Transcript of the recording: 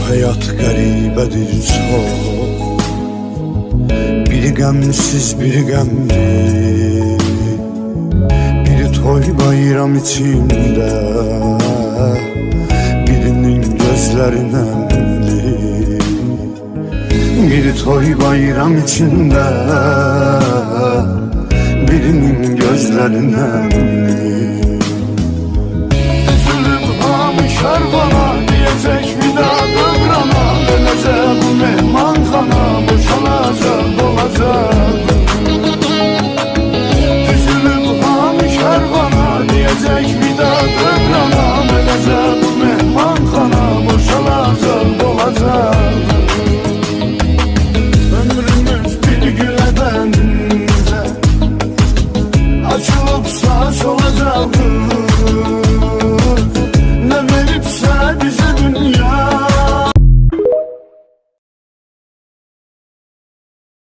Hayat qəribədir çox, biri qəmsiz, biri qəmli, biri toy bayram içində, birinin gözləri nəmli. Biri toy bayram içində, birinin gözləri nəmli. Üzülüb hamı şarvana, diyecek vida dövrana, dönəcə bu mehmanxana, boşalacaq, dolacaq. Üzülüb hamı şarvana, diyecek vida dövrana, dönəcə bu mehmanxana, boşalacaq, dolacaq.